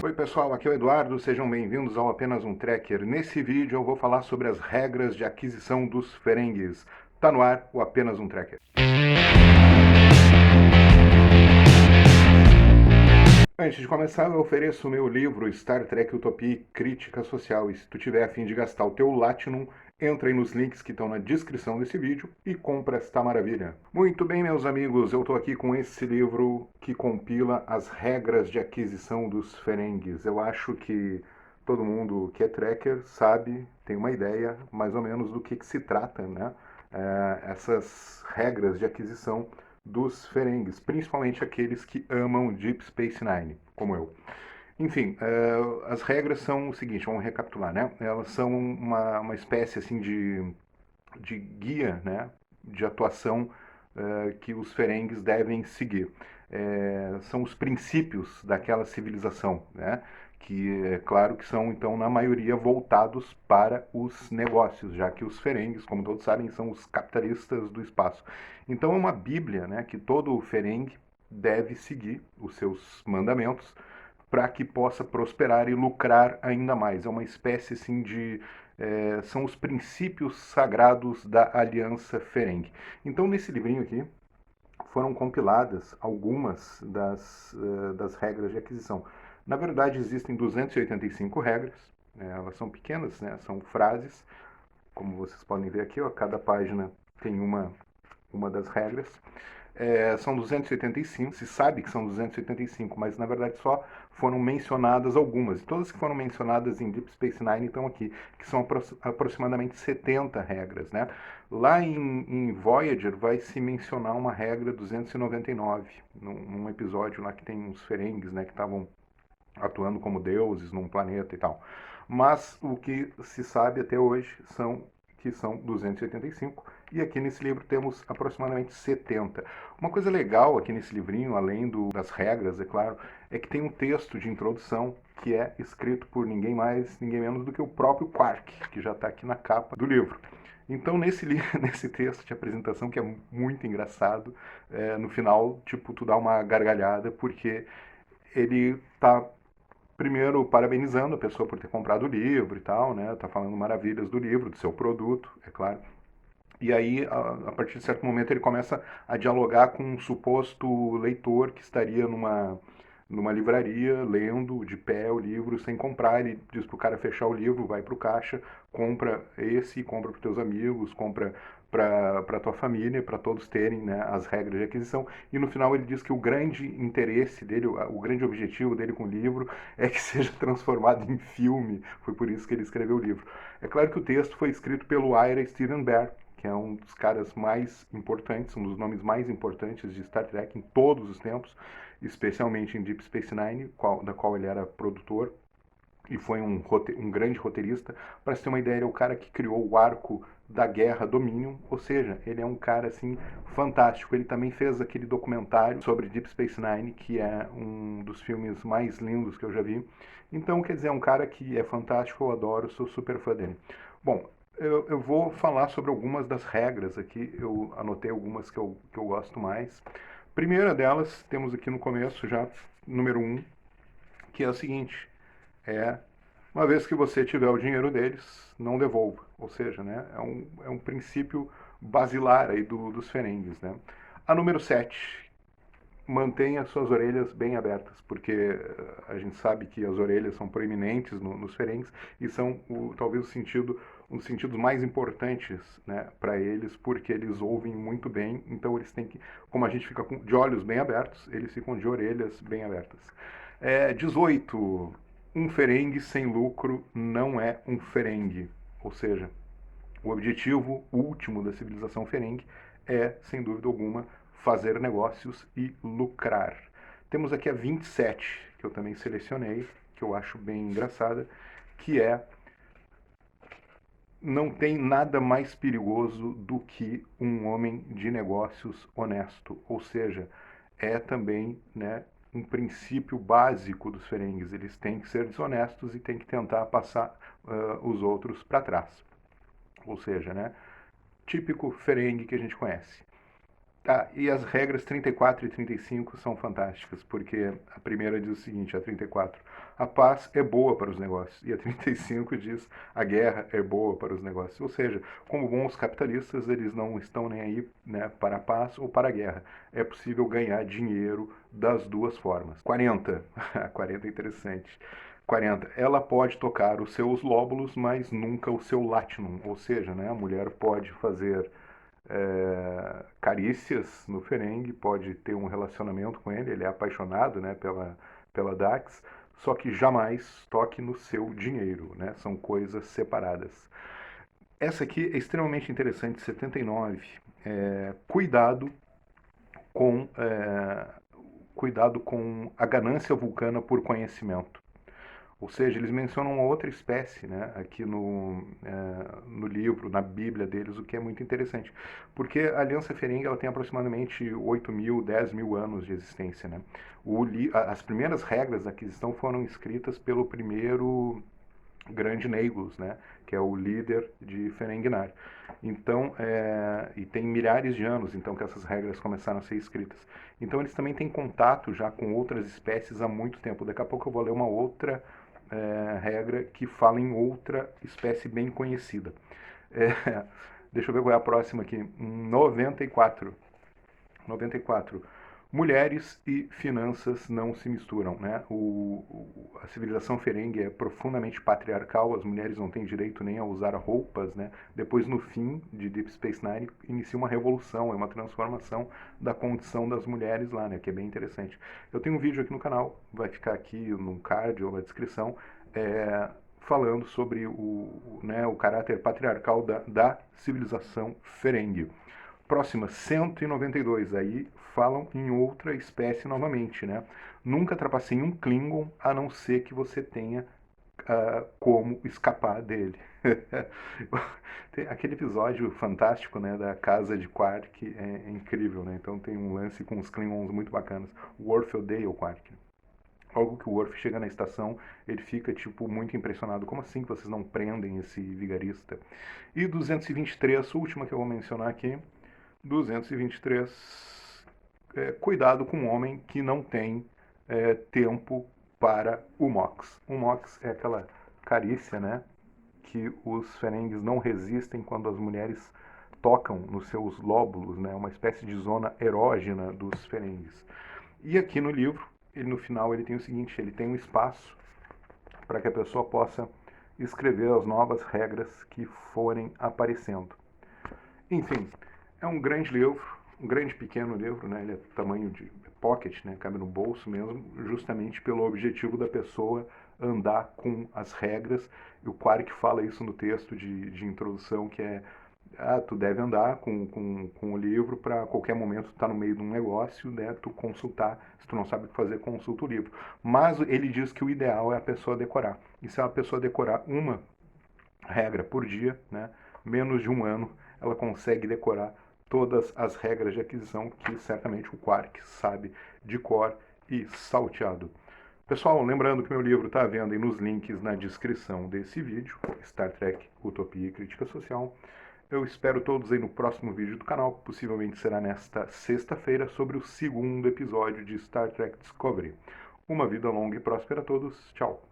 Oi pessoal, aqui é o Eduardo, sejam bem-vindos ao Apenas um Tracker. Nesse vídeo eu vou falar sobre as regras de aquisição dos ferengues. Tá no ar o Apenas um Tracker. Antes de começar, eu ofereço o meu livro Star Trek Utopia e Crítica Social. E se tu tiver a fim de gastar o teu Latinum, entra aí nos links que estão na descrição desse vídeo e compra esta maravilha. Muito bem, meus amigos, eu estou aqui com esse livro que compila as regras de aquisição dos ferengues. Eu acho que todo mundo que é tracker sabe, tem uma ideia mais ou menos do que se trata, né? Essas regras de aquisição dos ferengues, principalmente aqueles que amam Deep Space Nine, como eu. Enfim, as regras são o seguinte, vamos recapitular, né? Elas são uma espécie assim de guia, né, de atuação que os ferengues devem seguir. São os princípios daquela civilização, né? Que é claro que são, então, na maioria voltados para os negócios, já que os ferengues, como todos sabem, são os capitalistas do espaço. Então é uma bíblia, né, que todo ferengue deve seguir os seus mandamentos para que possa prosperar e lucrar ainda mais. É uma espécie assim de são os princípios sagrados da Aliança Ferengue. Então nesse livrinho aqui foram compiladas algumas das regras de aquisição. Na verdade existem 285 regras, elas são pequenas, né? São frases, como vocês podem ver aqui, ó, cada página tem uma das regras. São 285, se sabe que são 285, mas na verdade só foram mencionadas algumas. E todas que foram mencionadas em Deep Space Nine estão aqui, que são aproximadamente 70 regras. Né? Lá em Voyager vai se mencionar uma regra 299, num episódio lá que tem uns ferengues, né, que estavam atuando como deuses num planeta e tal. Mas o que se sabe até hoje são 285, e aqui nesse livro temos aproximadamente 70. Uma coisa legal aqui nesse livrinho, além das regras, é claro, é que tem um texto de introdução que é escrito por ninguém mais, ninguém menos do que o próprio Quark, que já está aqui na capa do livro. Então, nesse texto de apresentação, que é muito engraçado, no final, tipo, tu dá uma gargalhada, porque ele está primeiro parabenizando a pessoa por ter comprado o livro e tal, né? Tá falando maravilhas do livro, do seu produto, é claro. E aí, a partir de certo momento, ele começa a dialogar com um suposto leitor que estaria numa livraria, lendo de pé o livro sem comprar. Ele diz pro cara fechar o livro, vai pro caixa, compra esse, compra pros teus amigos, compra para tua família, para todos terem, né, as regras de aquisição. E no final ele diz que o grande interesse dele, o grande objetivo dele com o livro é que seja transformado em filme. Foi por isso que ele escreveu o livro. É claro que o texto foi escrito pelo Ira Steven Behr, que é um dos caras mais importantes, um dos nomes mais importantes de Star Trek em todos os tempos, especialmente em Deep Space Nine, da qual ele era produtor e foi um grande roteirista. Para você ter uma ideia, ele é o cara que criou o arco da Guerra Dominion, ou seja, ele é um cara assim fantástico. Ele também fez aquele documentário sobre Deep Space Nine, que é um dos filmes mais lindos que eu já vi. Então, quer dizer, é um cara que é fantástico, eu adoro, sou super fã dele. Bom, eu vou falar sobre algumas das regras aqui, eu anotei algumas que eu gosto mais. Primeira delas, temos aqui no começo já, número 1, que é o seguinte: uma vez que você tiver o dinheiro deles, não devolva. Ou seja, né, é um princípio basilar aí dos ferengues. Né? A número 7, mantenha suas orelhas bem abertas, porque a gente sabe que as orelhas são proeminentes nos ferengues e são talvez um dos sentidos mais importantes, né, para eles, porque eles ouvem muito bem, então eles têm que, como a gente fica de olhos bem abertos, eles ficam de orelhas bem abertas. 18. Um ferengue sem lucro não é um ferengue, ou seja, o objetivo último da civilização ferengue é, sem dúvida alguma, fazer negócios e lucrar. Temos aqui a 27, que eu também selecionei, que eu acho bem engraçada, que é: não tem nada mais perigoso do que um homem de negócios honesto. Ou seja, é também, né, um princípio básico dos ferengues. Eles têm que ser desonestos e têm que tentar passar os outros para trás. Ou seja, né, típico ferengue que a gente conhece. E as regras 34 e 35 são fantásticas, porque a primeira diz o seguinte, a 34, a paz é boa para os negócios, e a 35 diz, a guerra é boa para os negócios. Ou seja, como bons capitalistas, eles não estão nem aí, né, para a paz ou para a guerra. É possível ganhar dinheiro das duas formas. 40, 40 é interessante. 40. Ela pode tocar os seus lóbulos, mas nunca o seu latinum. Ou seja, né, a mulher pode fazer carícias no Ferengue, pode ter um relacionamento com ele, ele é apaixonado, né, pela Dax, só que jamais toque no seu dinheiro, né, são coisas separadas. Essa aqui é extremamente interessante, 79. Cuidado com cuidado com a ganância vulcana por conhecimento. Ou seja, eles mencionam uma outra espécie, né, aqui no livro, na Bíblia deles, o que é muito interessante. Porque a Aliança Ferengue ela tem aproximadamente 8.000, 10.000 anos de existência. Né? As primeiras regras da aquisição foram escritas pelo primeiro grande Nagus, né, que é o líder de Ferengnar. Então, e tem milhares de anos então que essas regras começaram a ser escritas. Então eles também têm contato já com outras espécies há muito tempo. Daqui a pouco eu vou ler uma outra regra que fala em outra espécie bem conhecida. Deixa eu ver qual é a próxima aqui. 94. 94. Mulheres e finanças não se misturam. Né? A civilização ferengue é profundamente patriarcal, as mulheres não têm direito nem a usar roupas. Né? Depois, no fim de Deep Space Nine, inicia uma revolução, uma transformação da condição das mulheres lá, né? Que é bem interessante. Eu tenho um vídeo aqui no canal, vai ficar aqui no card ou na descrição, falando sobre o caráter patriarcal da civilização ferengue. Próxima, 192. Aí falam em outra espécie novamente, né? Nunca trapaceie um Klingon, a não ser que você tenha como escapar dele. Tem aquele episódio fantástico, né, da casa de Quark, é incrível, né? Então tem um lance com os Klingons muito bacanas. O Worf odeia o Quark. Logo que o Worf chega na estação, ele fica, tipo, muito impressionado. Como assim que vocês não prendem esse vigarista? E 223, última que eu vou mencionar aqui. 223. Cuidado com um homem que não tem tempo para o Mox. O Mox é aquela carícia, né, que os Ferengues não resistem quando as mulheres tocam nos seus lóbulos, né, uma espécie de zona erógena dos Ferengues. E aqui no livro, no final, ele tem o seguinte, ele tem um espaço para que a pessoa possa escrever as novas regras que forem aparecendo. Enfim, é um grande livro, um grande pequeno livro, né? Ele é tamanho de pocket, né? Cabe no bolso mesmo, justamente pelo objetivo da pessoa andar com as regras. E o Quark fala isso no texto de introdução, que é tu deve andar com o livro para qualquer momento estar no meio de um negócio, né, tu consultar. Se tu não sabe o que fazer, consulta o livro. Mas ele diz que o ideal é a pessoa decorar. E se a pessoa decorar uma regra por dia, né, menos de um ano, ela consegue decorar todas as regras de aquisição que certamente o Quark sabe de cor e salteado. Pessoal, lembrando que meu livro está à venda nos links na descrição desse vídeo, Star Trek, Utopia e Crítica Social. Eu espero todos aí no próximo vídeo do canal, que possivelmente será nesta sexta-feira, sobre o segundo episódio de Star Trek Discovery. Uma vida longa e próspera a todos. Tchau.